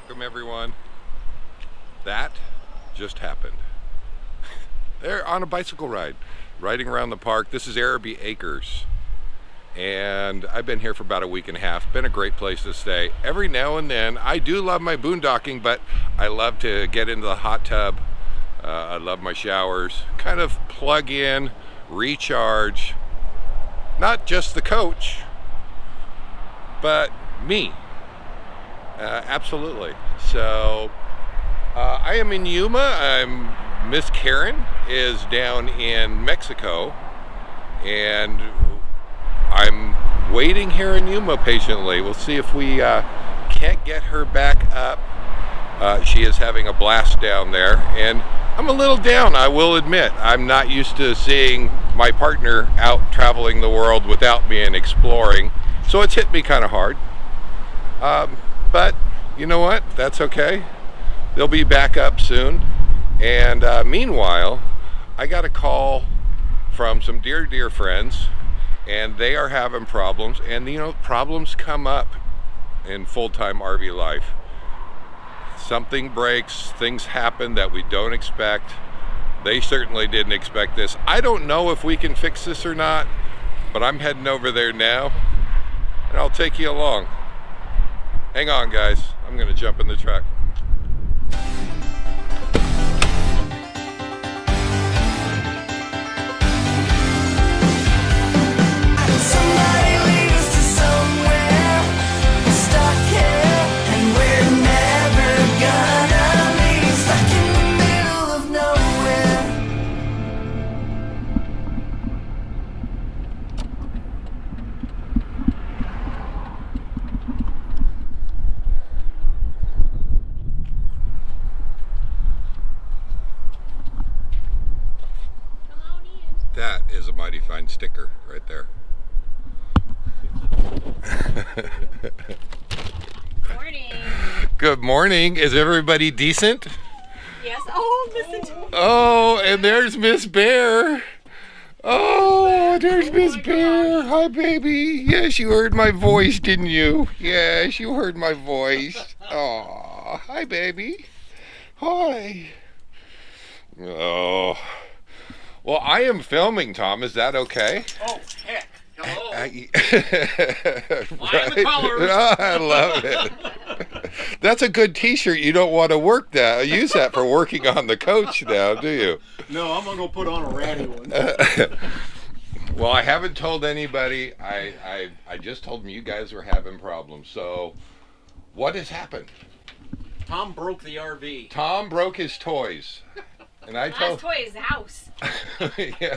Welcome everyone. That just happened. They're on a bicycle ride, riding around the park. This is Araby Acres. And I've been here for about a week and a half. Been a great place to stay. Every now and then, I do love my boondocking, but I love to get into the hot tub. I love my showers. Kind of plug in, recharge. Not just the coach, but me. Absolutely. So I am in Yuma. Miss Karen is down in Mexico, and I'm waiting here in Yuma patiently. We'll see if we can't get her back up. She is having a blast down there, and I'm a little down, I will admit. I'm not used to seeing my partner out traveling the world without me and exploring, so it's hit me kind of hard. But you know what? That's okay. They'll be back up soon. And meanwhile, I got a call from some dear friends, and they are having problems. And you know, problems come up in full-time RV life. Something breaks, things happen that we don't expect. They certainly didn't expect this. I don't know if we can fix this or not, but I'm heading over there now, and I'll take you along. Hang on, guys. I'm gonna jump in the truck. That is a mighty fine sticker right there. Morning. Good morning. Is everybody decent? Yes. Oh, listen to me. Oh, and there's Miss Bear. Oh, there's Miss Bear. Hi, baby. Yes, you heard my voice, didn't you? Yes, you heard my voice. Oh, hi, baby. Hi. Oh. Well, I am filming, Tom. Is that okay? Oh, heck. Hello. Right? I am the colors. Oh, I love it. That's a good t-shirt. You don't want to use that for working on the coach now, do you? No, I'm going to go put on a ratty one. Well, I haven't told anybody. I just told them you guys were having problems. So, what has happened? Tom broke the RV. Tom broke his toys. And I told... Last toy is the house. Yeah.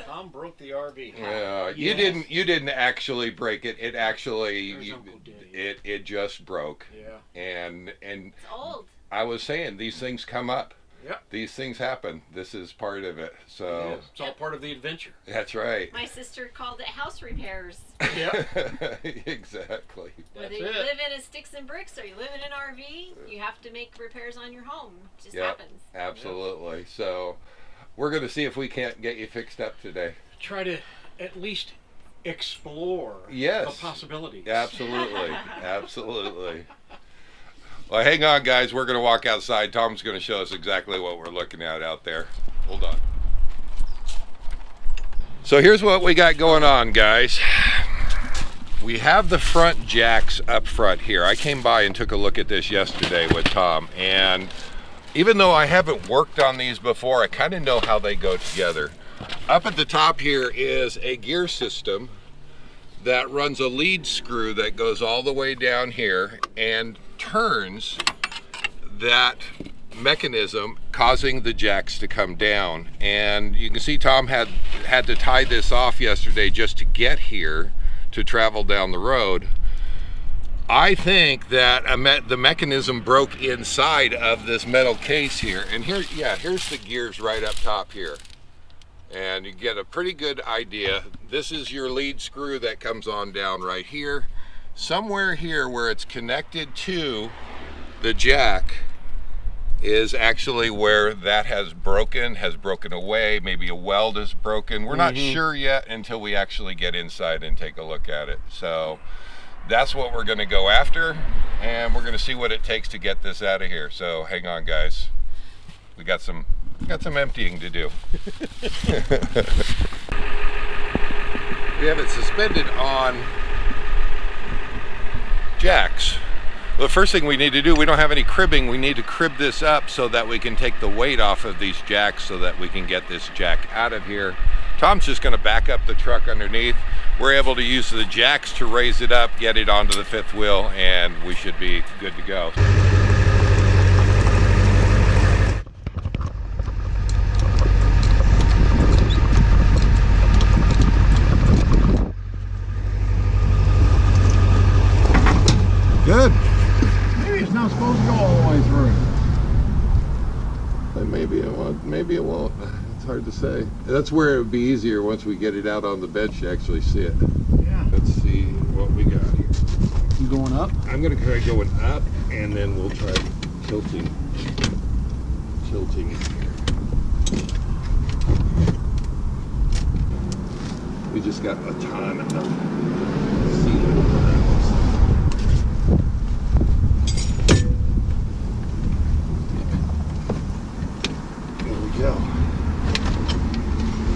Tom broke the RV. Yeah, Yes. you didn't actually break it. It actually Uncle Dave. it just broke. Yeah. And It's old. I was saying these things come up. Yep. These things happen. This is part of it. So It is. It's all part of the adventure. that's right. My sister called it house repairs. Yep. Exactly. Whether That's you it. live in a sticks and bricks or you live in an RV, you have to make repairs on your home. It just Yep. happens. Absolutely. So we're going to see if we can't get you fixed up today. Try to at least explore Yes. the possibilities. Absolutely. Absolutely. Well, hang on, guys. We're going to walk outside. Tom's going to show us exactly what we're looking at out there. Hold on. So here's what we got going on, guys. We have the front jacks up front here. I came by and took a look at this yesterday with Tom, and even though I haven't worked on these before, I kind of know how they go together. Up at the top here is a gear system that runs a lead screw that goes all the way down here and turns that mechanism, causing the jacks to come down. And you can see Tom had to tie this off yesterday just to get here to travel down the road. I think that the mechanism broke inside of this metal case here. And here, yeah, here's the gears right up top here. And you get a pretty good idea. This is your lead screw that comes on down right here. Somewhere here where it's connected to the jack is actually where that has broken away. Maybe a weld is broken. We're not sure yet until we actually get inside and take a look at it. So that's what we're going to go after, and we're going to see what it takes to get this out of here. So hang on, guys. We got some emptying to do. We have it suspended on jacks. Well, the first thing we need to do, we don't have any cribbing. We need to crib this up so that we can take the weight off of these jacks so that we can get this jack out of here. Tom's just going to back up the truck underneath. We're able to use the jacks to raise it up, get it onto the fifth wheel, and we should be good to go. Good. Maybe it's not supposed to go all the way through. Maybe it won't. Maybe it won't. It's hard to say. That's where it would be easier once we get it out on the bench to actually see it. Yeah. Let's see what we got here. You going up? I'm going to try going up, and then we'll try tilting it here. We just got a ton of sealant around this. Go.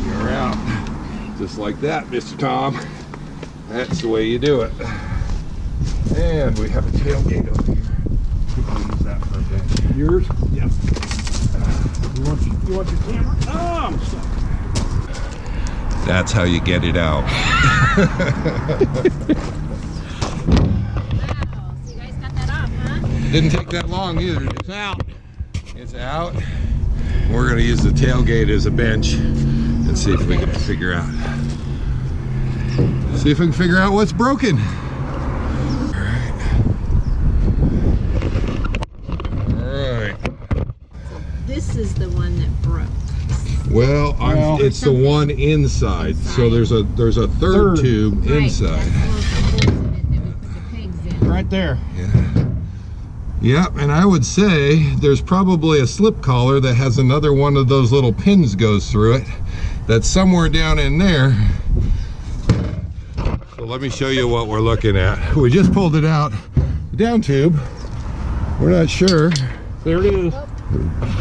You're out. Just like that, Mr. Tom. That's the way you do it. And we have a tailgate over here. We can use that for a bench. Yours? Yep. You want your camera? Oh, I'm stuck. That's how you get it out. Wow, so you guys got that off, huh? It didn't take that long either. It's out. It's out. We're going to use the tailgate as a bench and see if we can figure out. See if we can figure out what's broken. All right. This is the one that broke. Well, it's the one inside. So there's a third tube inside. That's the one with the holes in it that we put the pegs in. Right there. Yeah. Yep, and I would say there's probably a slip collar that has another one of those little pins goes through it. That's somewhere down in there. So let me show you what we're looking at. We just pulled it out. The down tube. We're not sure. There it is.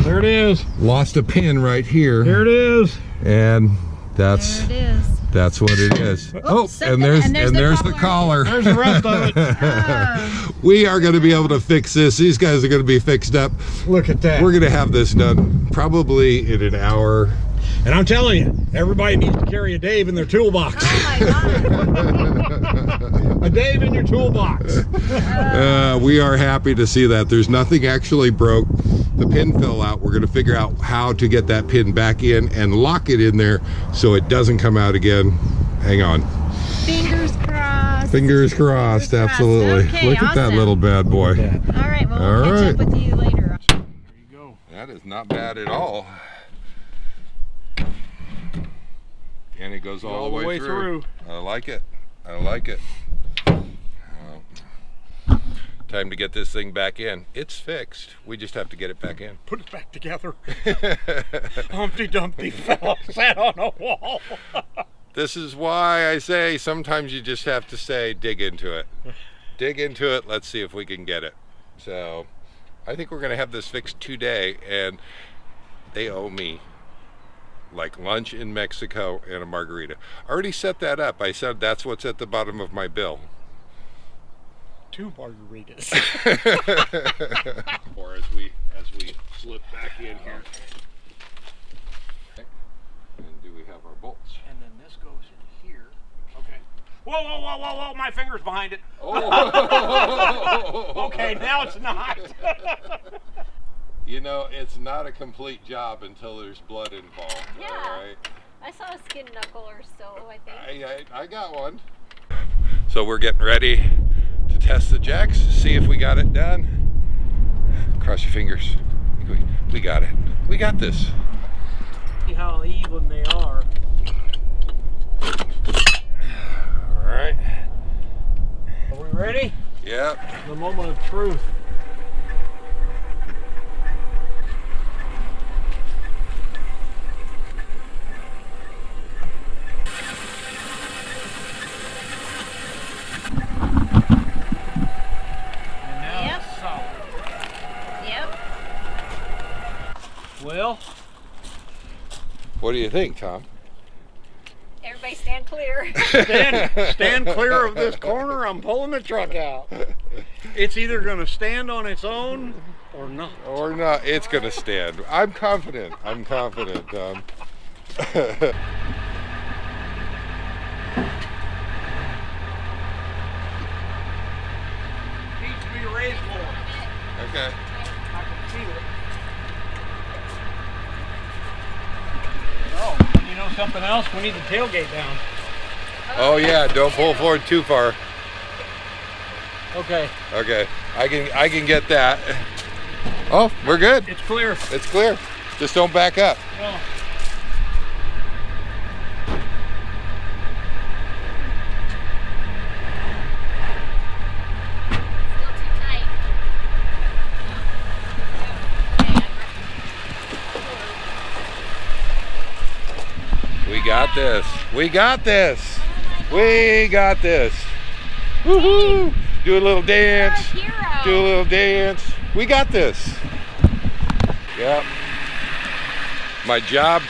There it is. Lost a pin right here. There it is. And that's There it is. that's what it is. Oops, and there's the collar. There's the rest of it. We are going to be able to fix this. These guys are going to be fixed up. Look at that. We're going to have this done probably in an hour. And I'm telling you, everybody needs to carry a Dave in their toolbox. Oh my God. A Dave in your toolbox. We are happy to see that. There's nothing actually broke. The pin fell out. We're going to figure out how to get that pin back in and lock it in there so it doesn't come out again. Hang on. Fingers crossed. Fingers crossed, absolutely. Okay, Look at that awesome. little bad boy. All right, well, we'll catch up with you later. There you go. That is not bad at all. And it goes all the way through. I like it. I like it. Time to get this thing back in. It's fixed. We just have to get it back in. Put it back together. Humpty Dumpty fell, sat on a wall. This is why I say sometimes you just have to say dig into it. Dig into it. Let's see if we can get it. So I think we're going to have this fixed today, and they owe me like lunch in Mexico and a margarita. I already set that up. I said that's what's at the bottom of my bill. 2 margaritas. Or as we slip back in here. And do we have our bolts? And then this goes in here. Okay. Whoa, whoa, whoa, whoa, whoa, my finger's behind it. Oh. Okay, now it's not. You know, it's not a complete job until there's blood involved. Yeah. All right? I saw a skin knuckle or so, I think. I got one. So we're getting ready to test the jacks, see if we got it done. Cross your fingers. We got it. We got this. See how even they are. All right. Are we ready? Yep. The moment of truth. Well, What do you think, Tom? Everybody stand clear. stand clear of this corner. I'm pulling the truck out. It's either going to stand on its own or not. Or not. It's going to stand. I'm confident. I'm confident, Tom. Needs to be raised more. Okay. I can feel it. Oh, you know something else? We need the tailgate down. Oh yeah, don't pull forward too far. Okay. Okay, I can get that. Oh, we're good. It's clear. It's clear. Just don't back up. No. Still too tight. We got this. We got this. We got this. Woohoo! Do a little dance. Hero. Do a little dance. We got this. Yep. My job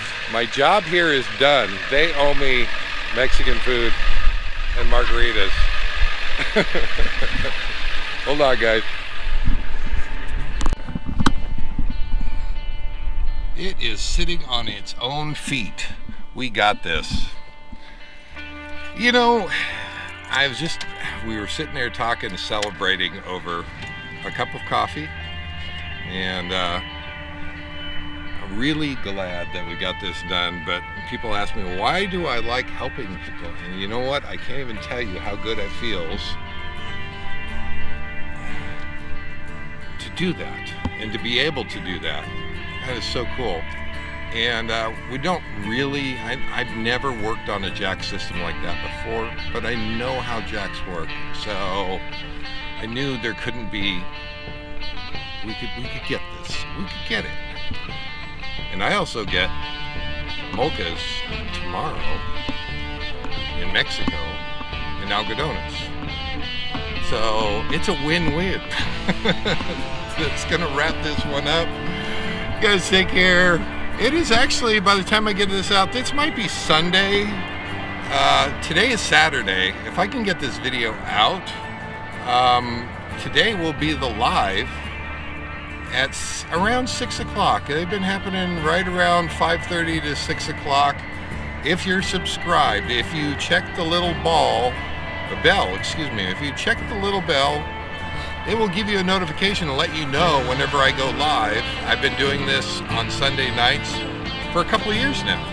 here is done. They owe me Mexican food and margaritas. Hold on, guys. It is sitting on its own feet. We got this. You know, we were sitting there talking, celebrating over a cup of coffee, and I'm really glad that we got this done. But people ask me, why do I like helping people? And you know what? I can't even tell you how good it feels to do that and to be able to do that. That is so cool. And we don't really, I've never worked on a jack system like that before, but I know how jacks work. So I knew there couldn't be, we could get this. We could get it. And I also get mochas tomorrow in Mexico in Algodones. So it's a win-win. It's gonna wrap this one up. You guys take care. It is actually, by the time I get this out, this might be Sunday. Today is Saturday. If I can get this video out, today will be the live at around 6 o'clock. They've been happening right around 5:30 to 6 o'clock. If you're subscribed, if you check the little bell, if you check the little bell, it will give you a notification to let you know whenever I go live. I've been doing this on Sunday nights for a couple of years now.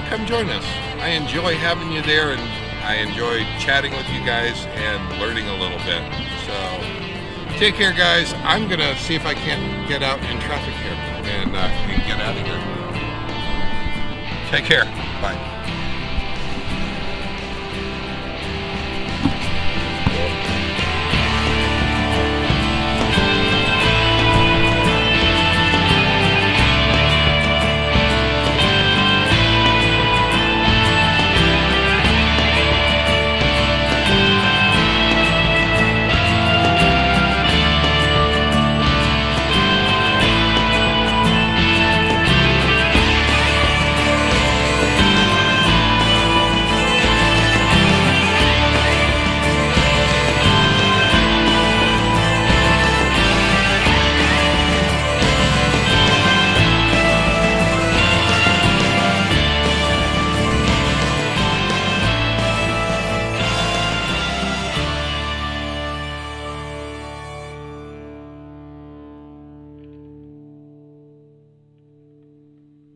Come join us. I enjoy having you there, and I enjoy chatting with you guys and learning a little bit. So take care, guys. I'm gonna see if I can't get out in traffic here and get out of here. Take care. Bye.